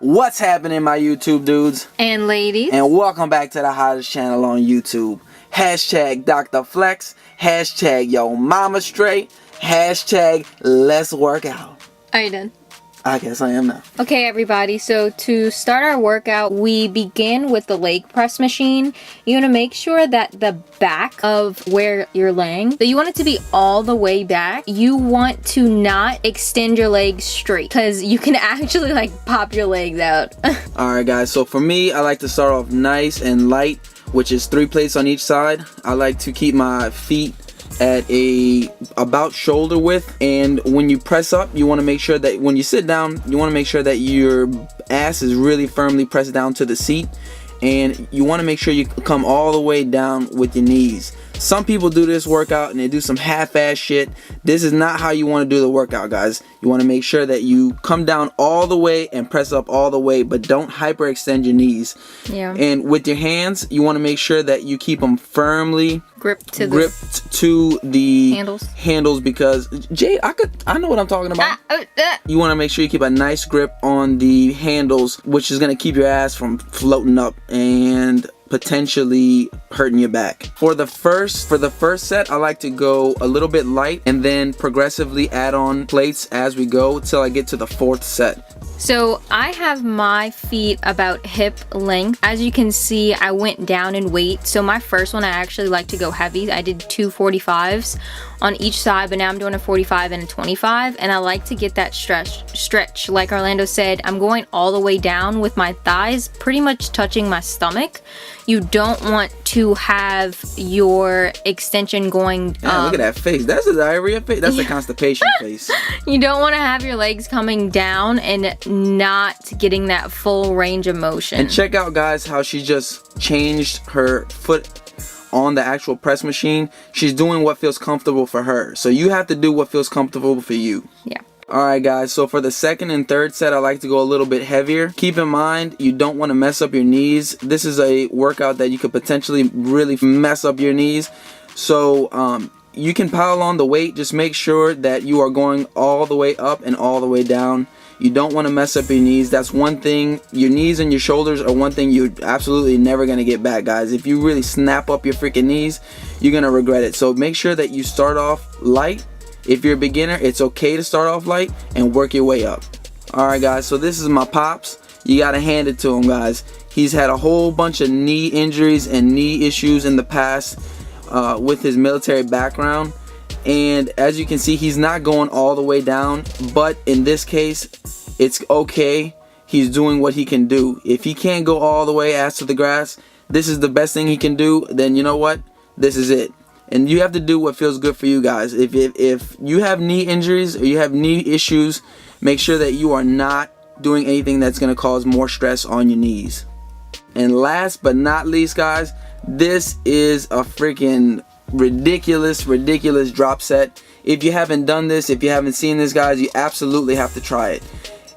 What's happening, my YouTube dudes and ladies, and welcome back to the hottest channel on YouTube. Hashtag Dr. Flex, hashtag Yo Mama Straight, hashtag Let's Work Out. Are you done? I guess I am now. Okay, everybody, so to start our workout, we begin with the leg press machine. You want to make sure that the back of where you're laying, so you want it to be all the way back. You want to not extend your legs straight because you can actually like pop your legs out. Alright guys, so for me, I like to start off nice and light, which is 3 plates on each side. I like to keep my feet at about shoulder width, and when you press up, you want to make sure that when you sit down, you want to make sure that your ass is really firmly pressed down to the seat, and you want to make sure you come all the way down with your knees. Some people do this workout and they do some half-ass shit. This is not how you want to do the workout, guys. You want to make sure that you come down all the way and press up all the way, but don't hyperextend your knees. Yeah. And with your hands, you want to make sure that you keep them firmly gripped to the handles because Jade, I know what I'm talking about. You want to make sure you keep a nice grip on the handles, which is going to keep your ass from floating up and potentially hurting your back. For the first set, I like to go a little bit light and then progressively add on plates as we go till I get to the 4th set. So I have my feet about hip length. As you can see, I went down in weight. So my first one, I actually like to go heavy. I did 2 45s on each side, but now I'm doing a 45 and a 25, and I like to get that stretch. Like Orlando said, I'm going all the way down with my thighs pretty much touching my stomach. You don't want to have your extension going look at that face. That's a diarrhea face. That's a constipation face. You don't want to have your legs coming down and not getting that full range of motion. And check out, guys, how she just changed her foot on the actual press machine. She's doing what feels comfortable for her. So you have to do what feels comfortable for you. Yeah. Alright guys, so for the 2nd and 3rd set, I like to go a little bit heavier. Keep in mind, you don't want to mess up your knees. This is a workout that you could potentially really mess up your knees. So you can pile on the weight. Just make sure that you are going all the way up and all the way down. You don't want to mess up your knees. That's one thing. Your knees and your shoulders are one thing you're absolutely never going to get back, guys. If you really snap up your freaking knees, you're going to regret it. So make sure that you start off light. If you're a beginner, it's okay to start off light and work your way up. Alright guys, so this is my pops. You got to hand it to him, guys. He's had a whole bunch of knee injuries and knee issues in the past with his military background. And as you can see, he's not going all the way down, but in this case, it's okay. He's doing what he can do. If he can't go all the way ass to the grass, this is the best thing he can do, then you know what? This is it. And you have to do what feels good for you, guys. If you have knee injuries or you have knee issues, make sure that you are not doing anything that's going to cause more stress on your knees. And last but not least, guys, this is a freaking ridiculous drop set. If you haven't done this, if you haven't seen this, guys, you absolutely have to try it.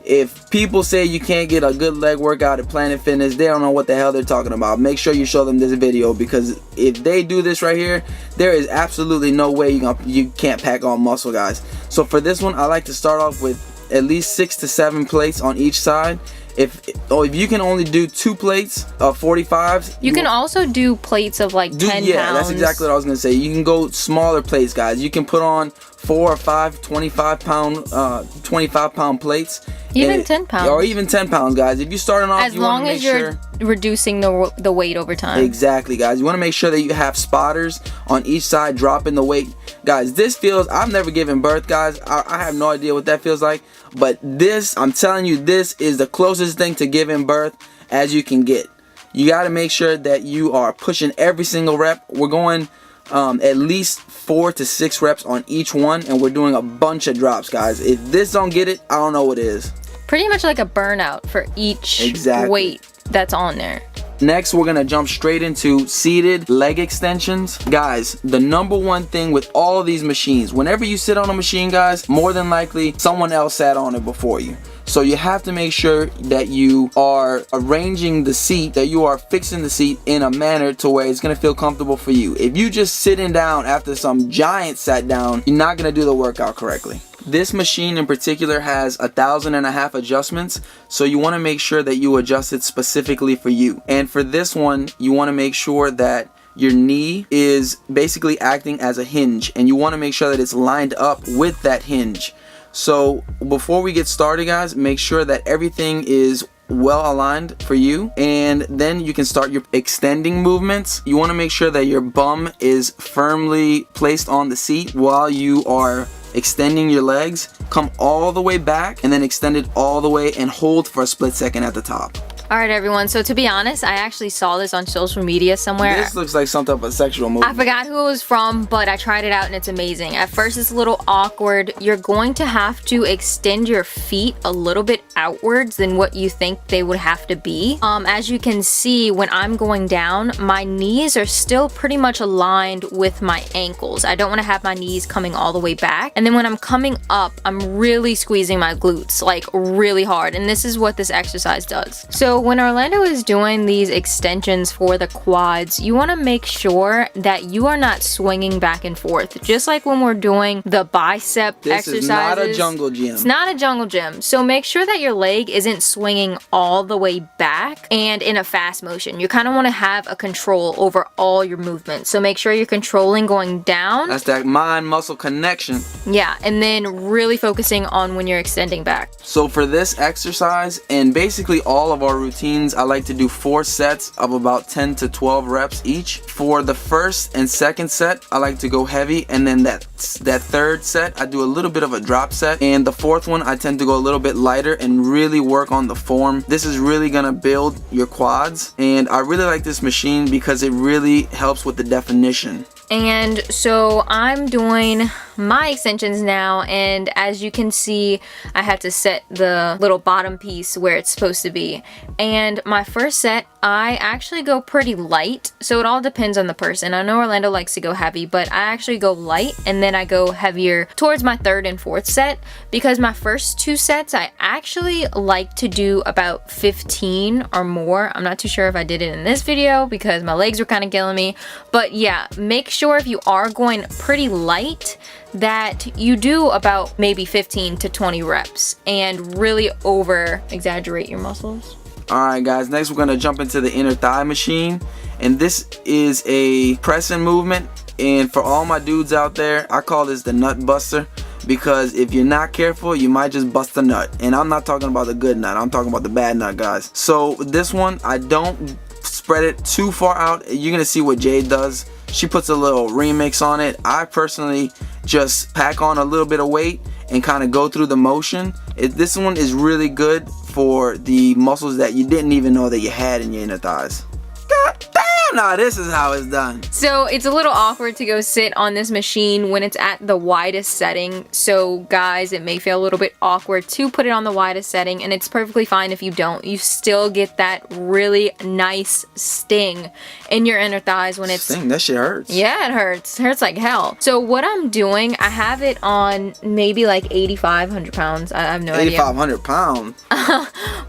If people say you can't get a good leg workout at Planet Fitness, they don't know what the hell they're talking about. Make sure you show them this video, because if they do this right here, there is absolutely no way you can't pack on muscle, guys. So for this one, I like to start off with at least 6 to 7 plates on each side. If you can only do 2 plates of 45s, you can also do plates of like 10 pounds. Yeah, that's exactly what I was gonna say. You can go smaller plates, guys. You can put on 4 or 5 25 pound plates, even 10 pounds, or even 10 pounds, guys. If you're starting off, as long as you're reducing the weight over time. Exactly, guys. You want to make sure that you have spotters on each side, dropping the weight, guys. This feels, I've never given birth, guys. I have no idea what that feels like, but this, I'm telling you, this is the closest thing to giving birth as you can get. You got to make sure that you are pushing every single rep. We're going at least 4 to 6 reps on each one, and we're doing a bunch of drops, guys. If this don't get it, I don't know what is. Pretty much like a burnout for each weight that's on there. Next, we're gonna jump straight into seated leg extensions. Guys, the number one thing with all of these machines, whenever you sit on a machine, guys, more than likely someone else sat on it before you. So you have to make sure that you are arranging the seat, that you are fixing the seat in a manner to where it's gonna feel comfortable for you. If you just sitting down after some giant sat down, you're not gonna do the workout correctly. This machine in particular has 1,500 adjustments, so you want to make sure that you adjust it specifically for you. And for this one, you want to make sure that your knee is basically acting as a hinge, and you want to make sure that it's lined up with that hinge. So before we get started, guys, make sure that everything is well aligned for you, and then you can start your extending movements. You want to make sure that your bum is firmly placed on the seat while you are extending your legs. Come all the way back and then extend it all the way and hold for a split second at the top. Alright everyone, so to be honest, I actually saw this on social media somewhere. This looks like some type of sexual movie. I forgot who it was from, but I tried it out and it's amazing. At first it's a little awkward. You're going to have to extend your feet a little bit outwards than what you think they would have to be. As you can see, when I'm going down, my knees are still pretty much aligned with my ankles. I don't want to have my knees coming all the way back. And then when I'm coming up, I'm really squeezing my glutes, like really hard. And this is what this exercise does. So when Orlando is doing these extensions for the quads, you want to make sure that you are not swinging back and forth. Just like when we're doing the bicep exercises. This is not a jungle gym. It's not a jungle gym. So make sure that your leg isn't swinging all the way back and in a fast motion. You kind of want to have a control over all your movements. So make sure you're controlling going down. That's that mind-muscle connection. Yeah, and then really focusing on when you're extending back. So for this exercise and basically all of our routines, I like to do 4 sets of about 10 to 12 reps each. For the first and second set, I like to go heavy, and then that third set, I do a little bit of a drop set, and the fourth one, I tend to go a little bit lighter and really work on the form. This is really gonna build your quads, and I really like this machine because it really helps with the definition. And so I'm doing my extensions now, and as you can see, I have to set the little bottom piece where it's supposed to be. And my first set, I actually go pretty light, so it all depends on the person. I know Orlando likes to go heavy, but I actually go light, and then I go heavier towards my third and fourth set, because my first 2 sets, I actually like to do about 15 or more. I'm not too sure if I did it in this video because my legs were kind of killing me, but yeah, make sure if you are going pretty light that you do about maybe 15 to 20 reps and really over exaggerate your muscles. Alright guys, next we're going to jump into the inner thigh machine, and this is a pressing movement, and for all my dudes out there, I call this the nut buster, because if you're not careful, you might just bust a nut. And I'm not talking about the good nut, I'm talking about the bad nut, guys. So this one, I don't spread it too far out. You're going to see what Jade does. She puts a little remix on it. I personally just pack on a little bit of weight and kind of go through the motion. This one is really good for the muscles that you didn't even know that you had in your inner thighs. God damn! Now this is how it's done. So it's a little awkward to go sit on this machine when it's at the widest setting. So guys, it may feel a little bit awkward to put it on the widest setting, and it's perfectly fine if you don't. You still get that really nice sting in your inner thighs when it's... Sting? That shit hurts. Yeah, it hurts. It hurts like hell. So what I'm doing, I have it on maybe like 8,500 pounds. I have no idea. 8,500 pounds?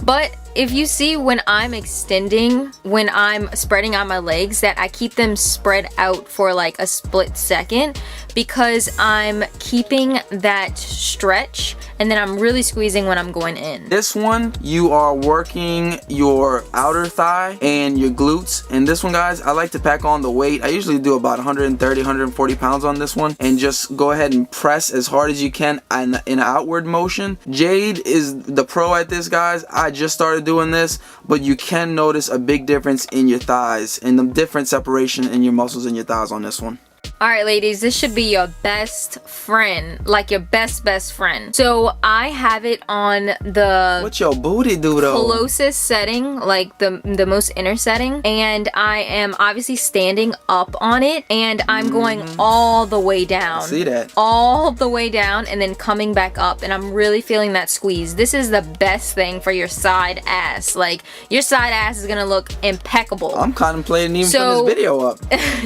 But if you see when I'm extending, when I'm spreading out my legs, that I keep them spread out for like a split second, because I'm keeping that stretch, and then I'm really squeezing when I'm going in. This one, you are working your outer thigh and your glutes. And this one, guys, I like to pack on the weight. I usually do about 130, 140 pounds on this one, and just go ahead and press as hard as you can in an outward motion. Jade is the pro at this, guys. I just started doing this, but you can notice a big difference in your thighs and the different separation in your muscles in your thighs on this one. Alright ladies, this should be your best friend, like your best friend. So I have it on the... What's your booty do though? Closest setting, like the most inner setting, and I am obviously standing up on it, and I'm going all the way down. I see that. All the way down and then coming back up, and I'm really feeling that squeeze. This is the best thing for your side ass. Like, your side ass is gonna look impeccable. I'm contemplating even putting this video up.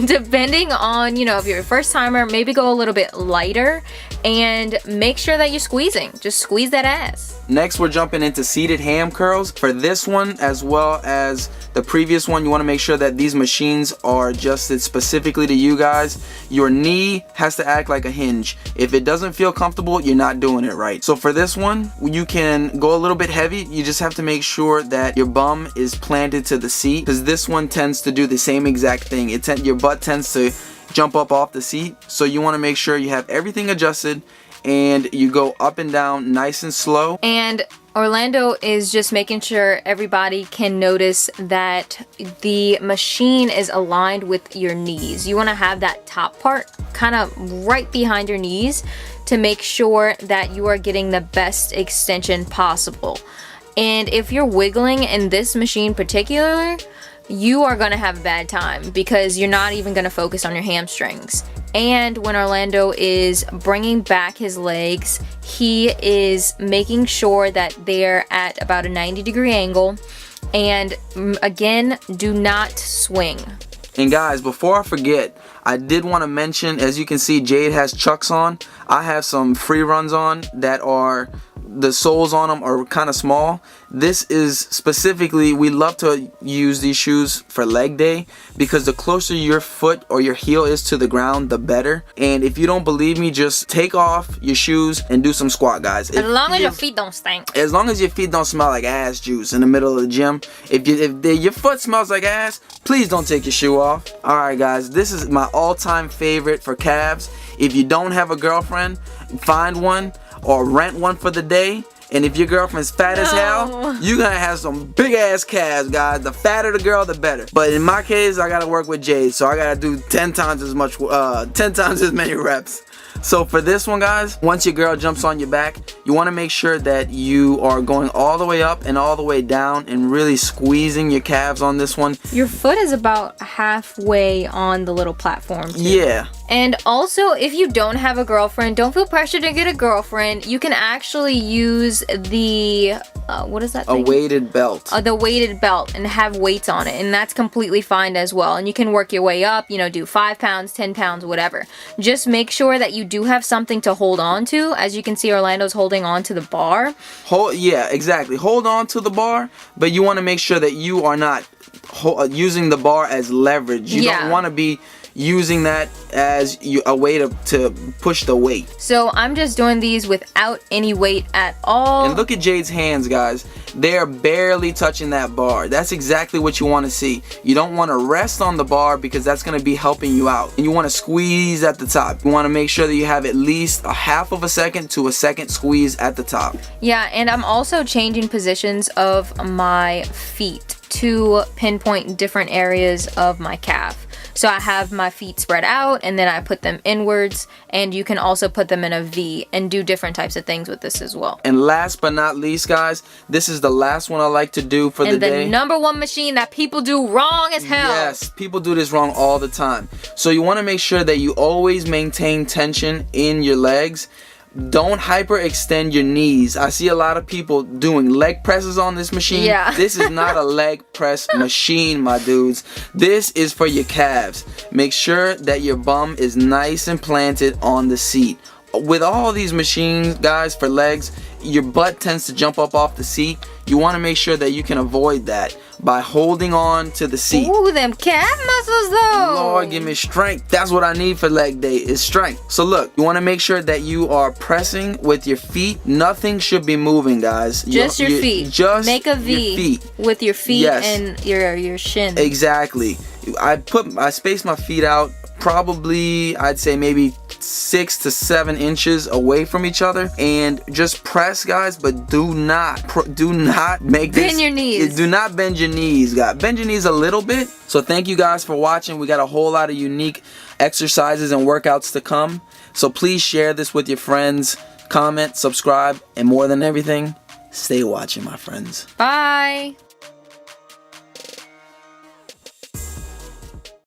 Depending on, you know, if you're a first timer, maybe go a little bit lighter and make sure that you're squeezing. Just squeeze that ass. Next, we're jumping into seated ham curls. For this one, as well as the previous one, you want to make sure that these machines are adjusted specifically to you guys. Your knee has to act like a hinge. If it doesn't feel comfortable, you're not doing it right. So for this one, you can go a little bit heavy. You just have to make sure that your bum is planted to the seat, because this one tends to do the same exact thing. Your butt tends to jump up off the seat. So you want to make sure you have everything adjusted and you go up and down nice and slow. And Orlando is just making sure everybody can notice that the machine is aligned with your knees. You want to have that top part kind of right behind your knees to make sure that you are getting the best extension possible. And if you're wiggling in this machine particularly, you are going to have a bad time because you're not even going to focus on your hamstrings. And when Orlando is bringing back his legs, he is making sure that they're at about a 90-degree angle. And again, do not swing. And guys, before I forget, I did want to mention, as you can see, Jade has Chucks on. I have some free runs on that are, the soles on them are kind of small. This is specifically, we love to use these shoes for leg day because the closer your foot or your heel is to the ground, the better. And if you don't believe me, just take off your shoes and do some squat, guys. As long as your feet don't stink. As long as your feet don't smell like ass juice in the middle of the gym. If your foot smells like ass, please don't take your shoe off. Alright guys, this is my all-time favorite for calves. If you don't have a girlfriend, find one or rent one for the day. And if your girlfriend's fat as hell, you're gonna have some big ass calves, guys. The fatter the girl, the better. But in my case, I gotta work with Jade, so I gotta do 10 times as many reps. So for this one, guys, once your girl jumps on your back, you want to make sure that you are going all the way up and all the way down and really squeezing your calves on this one. Your foot is about halfway on the little platform too. Yeah. And also, if you don't have a girlfriend, don't feel pressured to get a girlfriend. You can actually use the, what is that thing? A weighted belt. The weighted belt and have weights on it. And that's completely fine as well. And you can work your way up, you know, do 5 pounds, 10 pounds, whatever. Just make sure that you do have something to hold on to. As you can see, Orlando's holding on to the bar. Yeah, exactly. Hold on to the bar, but you want to make sure that you are not using the bar as leverage. You don't want to be using that as a way to push the weight. So I'm just doing these without any weight at all. And look at Jade's hands, guys. They're barely touching that bar. That's exactly what you want to see. You don't want to rest on the bar because that's going to be helping you out. And you want to squeeze at the top. You want to make sure that you have at least a half of a second to a second squeeze at the top. Yeah, and I'm also changing positions of my feet to pinpoint different areas of my calf. So I have my feet spread out and then I put them inwards, and you can also put them in a V and do different types of things with this as well. And last but not least, guys, this is the last one I like to do for the day. And the #1 machine that people do wrong as hell. Yes, people do this wrong all the time. So you want to make sure that you always maintain tension in your legs. Don't hyperextend your knees. I see a lot of people doing leg presses on this machine. Yeah. This is not a leg press machine, my dudes. This is for your calves. Make sure that your bum is nice and planted on the seat. With all these machines, guys, for legs, your butt tends to jump up off the seat. You want to make sure that you can avoid that by holding on to the seat. Ooh, them calf muscles though. Lord, give me strength. That's what I need for leg day, is strength. So look, you want to make sure that you are pressing with your feet. Nothing should be moving, guys. Just your feet. Just make a V your feet. With your feet. Yes. And your shin. Exactly. I spaced my feet out probably, I'd say maybe 6 to 7 inches away from each other, and just press, guys, but do not make this, bend your knees. Do not bend your knees, guys. Bend your knees a little bit. So thank you guys for watching. We got a whole lot of unique exercises and workouts to come, so please share this with your friends, comment, subscribe, and more than everything, stay watching, my friends. Bye.